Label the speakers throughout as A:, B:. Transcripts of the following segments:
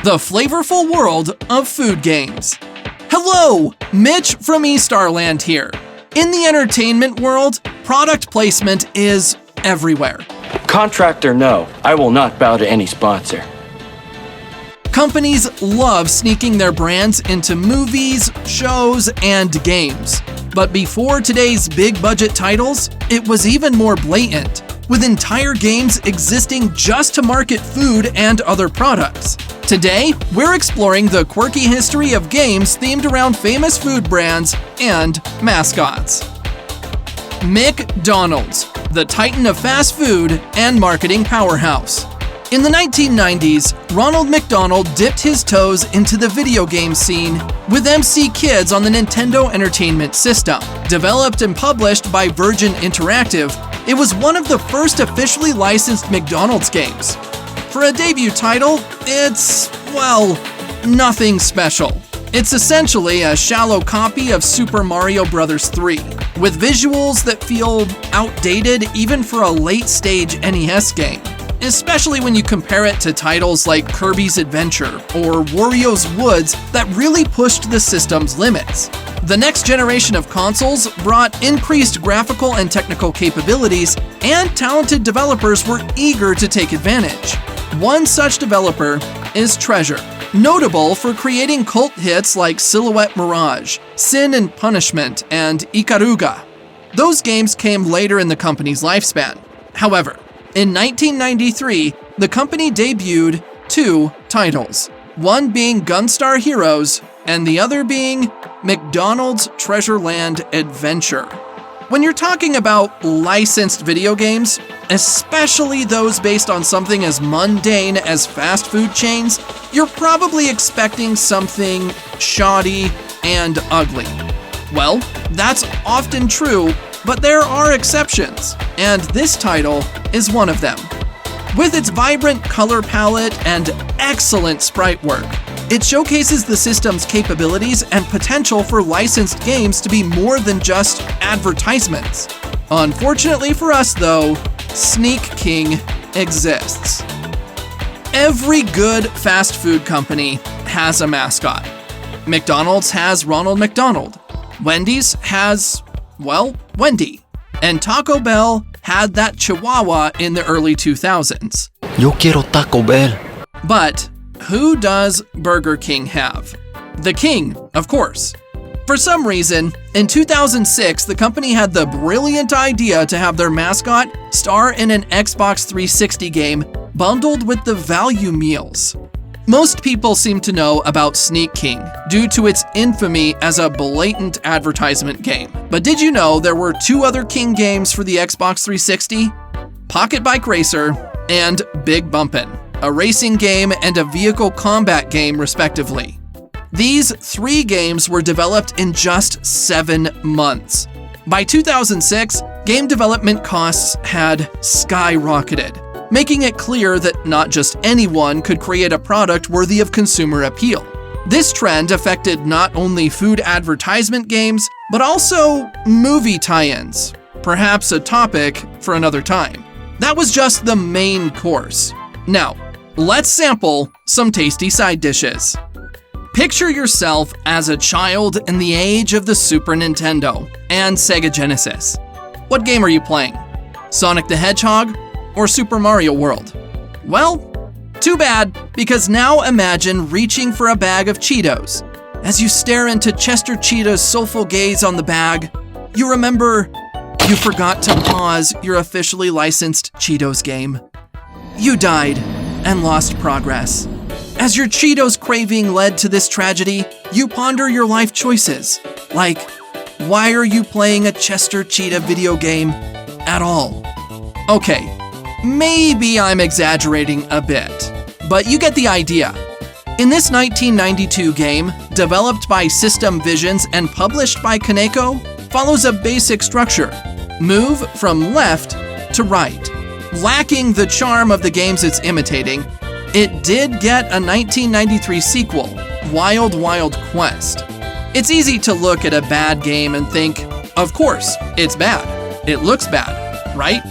A: the flavorful world of food games. Hello, Mitch from eStarland here. In the entertainment world, product placement is everywhere.
B: Contractor, no. I will not bow to any sponsor.
A: Companies love sneaking their brands into movies, shows, and games. But before today's big-budget titles, it was even more blatant, with entire games existing just to market food and other products. Today, we're exploring the quirky history of games themed around famous food brands and mascots. McDonald's, the titan of fast food and marketing powerhouse. In the 1990s, Ronald McDonald dipped his toes into the video game scene with MC Kids on the Nintendo Entertainment System. Developed and published by Virgin Interactive, it was one of the first officially licensed McDonald's games. For a debut title, it's, well, nothing special. It's essentially a shallow copy of Super Mario Bros. 3, with visuals that feel outdated even for a late-stage NES game, especially when you compare it to titles like Kirby's Adventure or Wario's Woods that really pushed the system's limits. The next generation of consoles brought increased graphical and technical capabilities, and talented developers were eager to take advantage. One such developer is Treasure, notable for creating cult hits like Silhouette Mirage, Sin and Punishment, and Ikaruga. Those games came later in the company's lifespan. However, in 1993, the company debuted two titles, one being Gunstar Heroes and the other being McDonald's Treasure Land Adventure. When you're talking about licensed video games, especially those based on something as mundane as fast food chains, you're probably expecting something shoddy and ugly. Well, that's often true, but there are exceptions, and this title is one of them. With its vibrant color palette and excellent sprite work, it showcases the system's capabilities and potential for licensed games to be more than just advertisements. Unfortunately for us, though, Sneak King exists. Every good fast food company has a mascot. McDonald's has Ronald McDonald. Wendy's has, well, Wendy. And Taco Bell had that Chihuahua in the early 2000s.
C: Yo quiero Taco Bell.
A: But who does Burger King have? The King, of course. For some reason, in 2006, the company had the brilliant idea to have their mascot star in an Xbox 360 game bundled with the value meals. Most people seem to know about Sneak King due to its infamy as a blatant advertisement game. But did you know there were two other King games for the Xbox 360? Pocket Bike Racer and Big Bumpin', a racing game and a vehicle combat game respectively. These three games were developed in just 7 months. By 2006, game development costs had skyrocketed, making it clear that not just anyone could create a product worthy of consumer appeal. This trend affected not only food advertisement games, but also movie tie-ins, perhaps a topic for another time. That was just the main course. Now, let's sample some tasty side dishes. Picture yourself as a child in the age of the Super Nintendo and Sega Genesis. What game are you playing? Sonic the Hedgehog or Super Mario World? Well, too bad, because now imagine reaching for a bag of Cheetos. As you stare into Chester Cheetah's soulful gaze on the bag, you remember you forgot to pause your officially licensed Cheetos game. You died and lost progress. As your Cheetos craving led to this tragedy, you ponder your life choices, like, why are you playing a Chester Cheetah video game at all? Okay, maybe I'm exaggerating a bit, but you get the idea. In this 1992 game, developed by System Visions and published by Kaneko, follows a basic structure: move from left to right. Lacking the charm of the games it's imitating, it did get a 1993 sequel, Wild Wild Quest. It's easy to look at a bad game and think, of course, it's bad. It looks bad, right?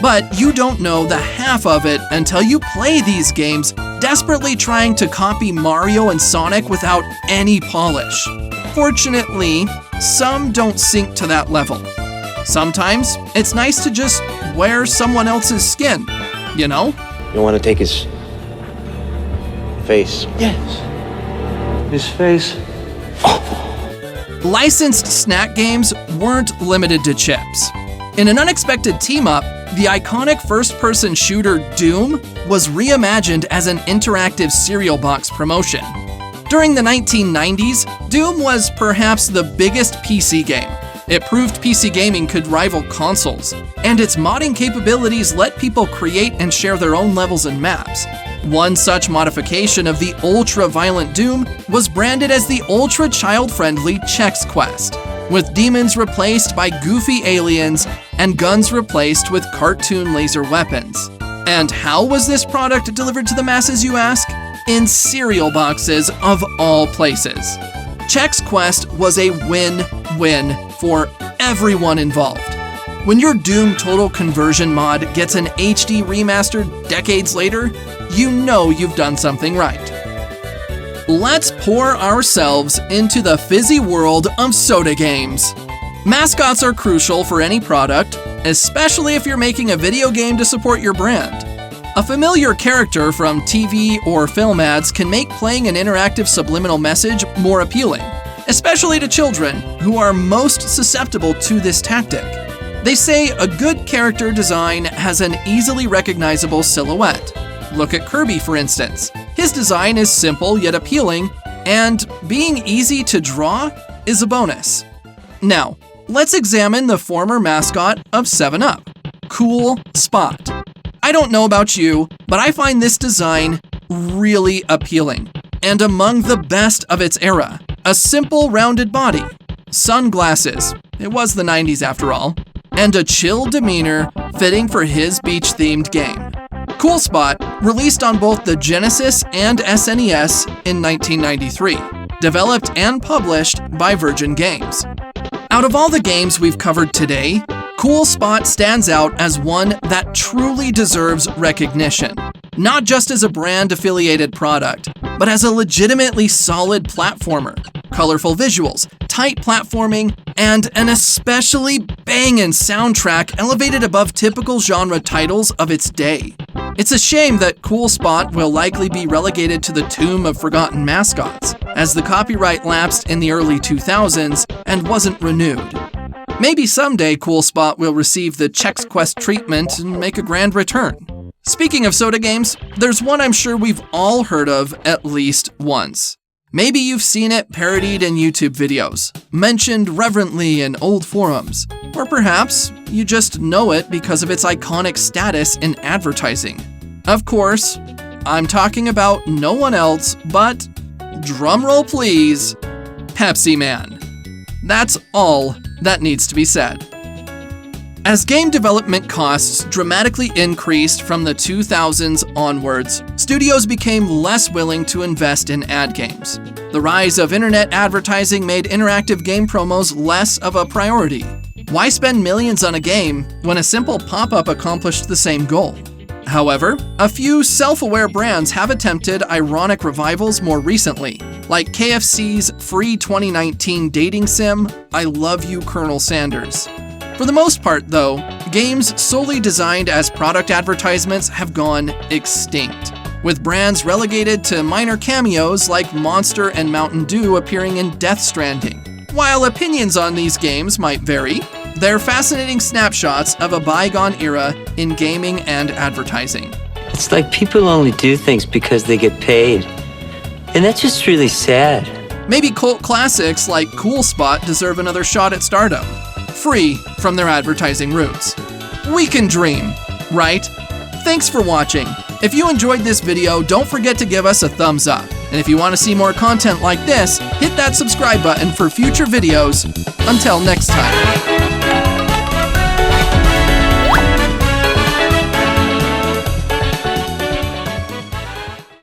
A: But you don't know the half of it until you play these games desperately trying to copy Mario and Sonic without any polish. Fortunately, some don't sink to that level. Sometimes it's nice to just wear someone else's skin, you know?
D: You want to take his face? Yes. His face.
A: Licensed snack games weren't limited to chips. In an unexpected team-up, the iconic first-person shooter Doom was reimagined as an interactive cereal box promotion. During the 1990s, Doom was perhaps the biggest PC game. It proved PC gaming could rival consoles, and its modding capabilities let people create and share their own levels and maps. One such modification of the ultra-violent Doom was branded as the ultra-child-friendly Chex Quest, with demons replaced by goofy aliens and guns replaced with cartoon laser weapons. And how was this product delivered to the masses, you ask? In cereal boxes of all places. Chex Quest was a win-win for everyone involved. When your Doom Total Conversion mod gets an HD remaster decades later, you know you've done something right. Let's pour ourselves into the fizzy world of soda games. Mascots are crucial for any product, especially if you're making a video game to support your brand. A familiar character from TV or film ads can make playing an interactive subliminal message more appealing, especially to children who are most susceptible to this tactic. They say a good character design has an easily recognizable silhouette. Look at Kirby, for instance. His design is simple yet appealing, and being easy to draw is a bonus. Now, let's examine the former mascot of 7-Up, Cool Spot. I don't know about you, but I find this design really appealing, and among the best of its era. A simple rounded body, sunglasses, it was the 90s after all, and a chill demeanor fitting for his beach-themed game. Cool Spot released on both the Genesis and SNES in 1993, developed and published by Virgin Games. Out of all the games we've covered today, Cool Spot stands out as one that truly deserves recognition, not just as a brand-affiliated product, but as a legitimately solid platformer. Colorful visuals, tight platforming, and an especially bangin' soundtrack elevated above typical genre titles of its day. It's a shame that Cool Spot will likely be relegated to the tomb of forgotten mascots, as the copyright lapsed in the early 2000s and wasn't renewed. Maybe someday Cool Spot will receive the Chex Quest treatment and make a grand return. Speaking of soda games, there's one I'm sure we've all heard of at least once. Maybe you've seen it parodied in YouTube videos, mentioned reverently in old forums, or perhaps you just know it because of its iconic status in advertising. Of course, I'm talking about no one else but, drumroll please, Pepsi Man. That's all that needs to be said. As game development costs dramatically increased from the 2000s onwards, studios became less willing to invest in ad games. The rise of internet advertising made interactive game promos less of a priority. Why spend millions on a game when a simple pop-up accomplished the same goal? However, a few self-aware brands have attempted ironic revivals more recently, like KFC's free 2019 dating sim, I Love You, Colonel Sanders. For the most part, though, games solely designed as product advertisements have gone extinct, with brands relegated to minor cameos like Monster and Mountain Dew appearing in Death Stranding. While opinions on these games might vary, they're fascinating snapshots of a bygone era in gaming and advertising.
E: It's like people only do things because they get paid. And that's just really sad.
A: Maybe cult classics like Cool Spot deserve another shot at stardom, free from their advertising roots. We can dream, right? Thanks for watching. If you enjoyed this video, don't forget to give us a thumbs up. And if you want to see more content like this, hit that subscribe button for future videos. Until next time.